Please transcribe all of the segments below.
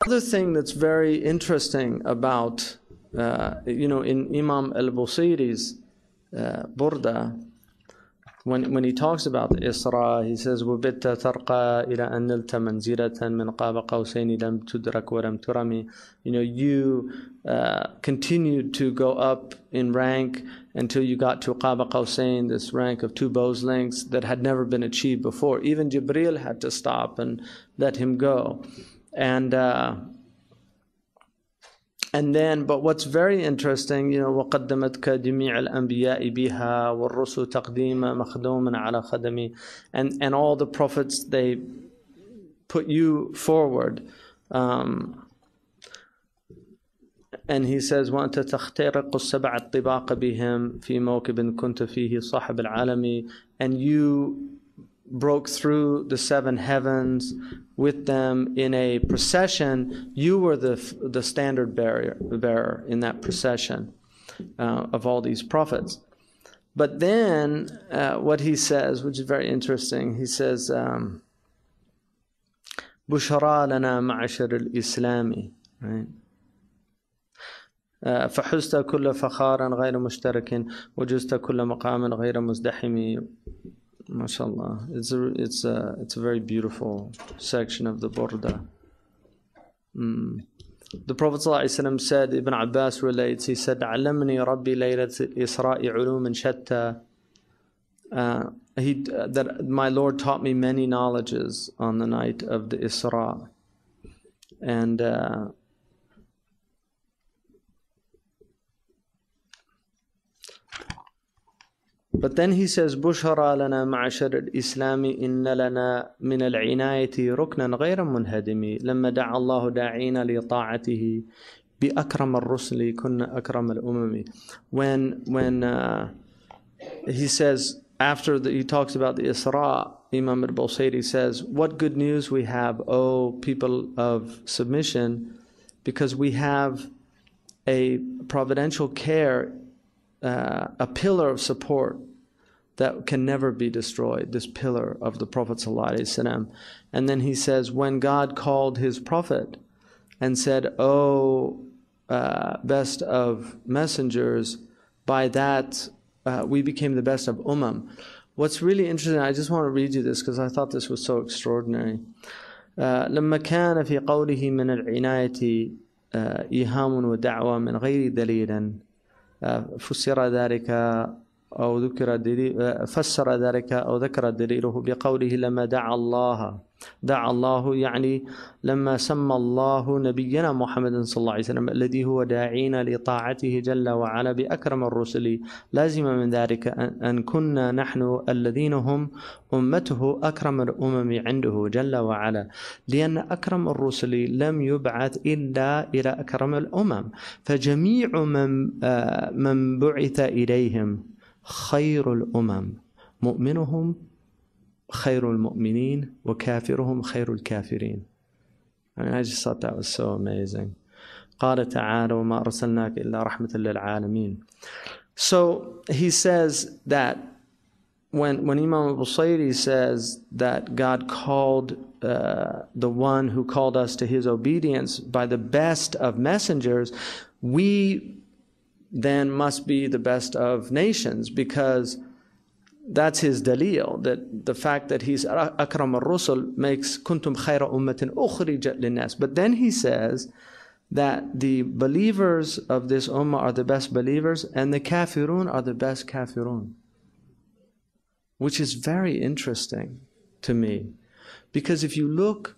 Another thing that's very interesting about, in Imam al-Busiri's Burda, when he talks about the Isra, he says, وَبِتَّ تَرْقَى إِلَىٰ أَنْ نِلْتَ مَنْزِلَةً مِنْ قَابَ قَوْسَيْنِ لَمْ تُدْرَكْ وَلَمْ تُرَمِ. You continued to go up in rank until you got to Qaba Qawsayn, this rank of 2 bows lengths that had never been achieved before. Even Jibreel had to stop and let him go. And then, but what's very interesting, وَقَدَّمَتْكَ جَمِيعَ الْأَنْبِيَاءِ بِهَا وَالرُّسُلُ تَقْدِيمًا مَخْدُومًا عَلَى خَدَمِ. And all the prophets, they put you forward. And he says, وَأَنْتَ تَخْتَرِقُ السَّبْعَ الطِّبَاقَ بِهِمْ فِي مَوْكِبٍ كُنْتَ فِيهِ صَاحِبَ الْعَالَمِ. And you broke through the 7 heavens with them in a procession. You were the standard bearer in that procession of all these prophets. But then what he says, which is very interesting, he says, بُشْرَى لَنَا مَعْشَرَ الْإِسْلَامِ, right? فحزت كل فخار غير مشترك وجزت كل مقام غير مزدحم. MashaAllah. It's a very beautiful section of the Burda. The Prophet ﷺ said, Ibn Abbas relates, he said, عَلَّمْنِي رَبِّي لَيْلَةِ الْإِسْرَاءِ عُلُومٍ شَتَّى. That my Lord taught me many knowledges on the night of the Isra. And but then he says, بُشْرَى لَنَا مَعْشَرَ الْإِسْلَامِ إِنَّ لَنَا مِنَ الْعِنَايَةِ رُكْنًا غَيْرَ مُنْهَدِمِ لَمَّا دَعَى اللَّهُ دَاعِينَ لِطَاعَتِهِ بِأَكْرَمَ الرُّسُلِ كُنَّ أَكْرَمَ الْأُمَمِ. When he says, after he talks about the Isra, Imam al-Busiri says, what good news we have, O people of submission, because we have a providential care, a pillar of support that can never be destroyed, this pillar of the Prophet ﷺ. And then he says, when God called his Prophet and said, O best of messengers, by that we became the best of What's really interesting, I just want to read you this because I thought this was so extraordinary. لما كان في قوله من العناية إيهام ودعوة من غير دليل فسر ذلك أو ذكر دليله بقوله لما دعا الله يعني لما سمى الله نبينا محمد صلى الله عليه وسلم الذي هو داعينا لطاعته جل وعلا بأكرم الرسل. لازم من ذلك أن كنا نحن الذين هم أمته أكرم الأمم عنده جل وعلا، لأن أكرم الرسل لم يبعث إلا إلى أكرم الأمم، فجميع من بعث إليهم خير الأمم، مؤمنهم خير المؤمنين وكافرهم خير الكافرين. I just thought that was so amazing. قال تعالى وما أرسلناك إلا رحمة للعالمين. So he says that when Imam al-Busiri says that God called the one who called us to his obedience by the best of messengers, we then must be the best of nations, because that's his dalil, that the fact that he's akram al-rusul makes kuntum khayra ummatin ukhrijat linnas. But then he says that the believers of this ummah are the best believers and the kafirun are the best kafirun, which is very interesting to me, because if you look,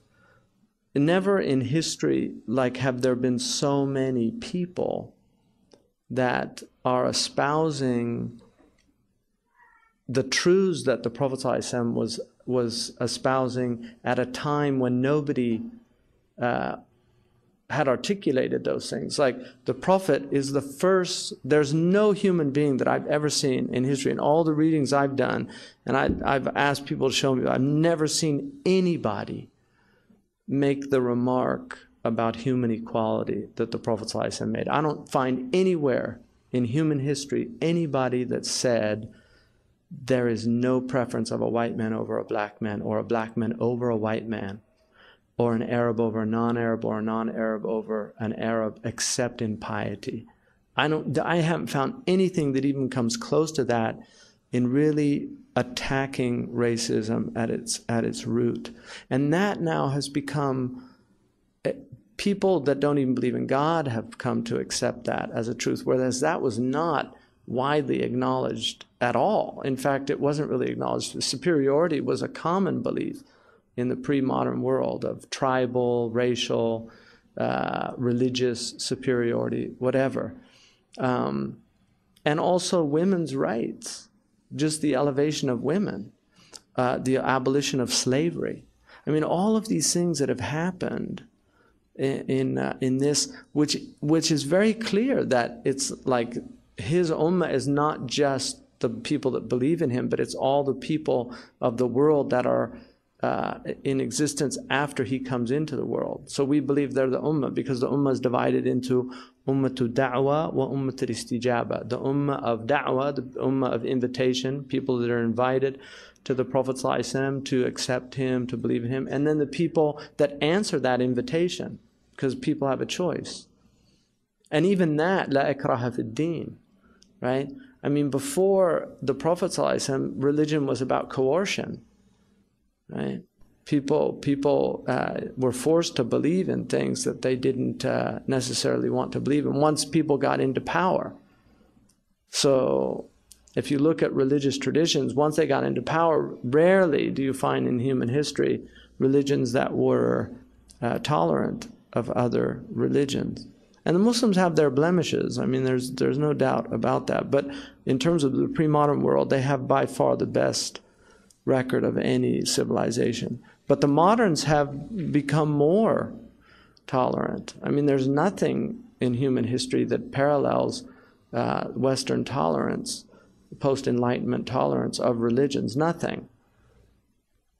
never in history have there been so many people that are espousing the truths that the Prophet ﷺ was espousing at a time when nobody had articulated those things. Like the Prophet is the first, there's no human being that I've ever seen in history, in all the readings I've done, and I've asked people to show me, I've never seen anybody make the remark about human equality that the Prophet ﷺ made. I don't find anywhere in human history anybody that said there is no preference of a white man over a black man or a black man over a white man. or an Arab over a non-Arab, or a non-Arab over an Arab, except in piety. I haven't found anything that even comes close to that in really attacking racism at its root. And that now has become, people that don't even believe in God have come to accept that as a truth, whereas that was not widely acknowledged at all. In fact, it wasn't really acknowledged. Superiority was a common belief in the pre-modern world of tribal, racial, religious superiority, whatever. And also women's rights, just the elevation of women, the abolition of slavery. I mean, all of these things that have happened in this, which is very clear that it's like his ummah is not just the people that believe in him, but it's all the people of the world that are in existence after he comes into the world. So we believe they're the ummah because the ummah is divided into ummatul da'wah wa ummatul istijaba. The ummah of da'wah, the ummah of invitation, people that are invited to the Prophet ﷺ to accept him, to believe in him, and then the people that answer that invitation, because people have a choice. And even that, la ikraha fid din, right? I mean, before the Prophet ﷺ, religion was about coercion, right? People were forced to believe in things that they didn't necessarily want to believe in once people got into power. So if you look at religious traditions, once they got into power, rarely do you find in human history religions that were tolerant of other religions. And the Muslims have their blemishes. I mean, there's no doubt about that. But in terms of the pre-modern world, they have by far the best record of any civilization. But the moderns have become more tolerant. I mean, there's nothing in human history that parallels Western tolerance, post-Enlightenment tolerance of religions. Nothing.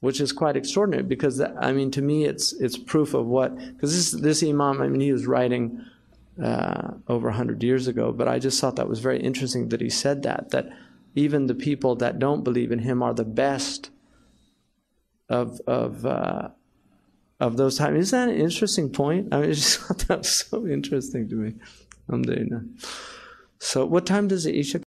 Which is quite extraordinary because, I mean, to me, it's proof of what, because this Imam, I mean, he was writing over 100 years ago, but I just thought that was very interesting that he said that even the people that don't believe in him are the best of those times. Isn't that an interesting point? I mean, I just thought that was so interesting to me. Alhamdulillah. So what time does the Isha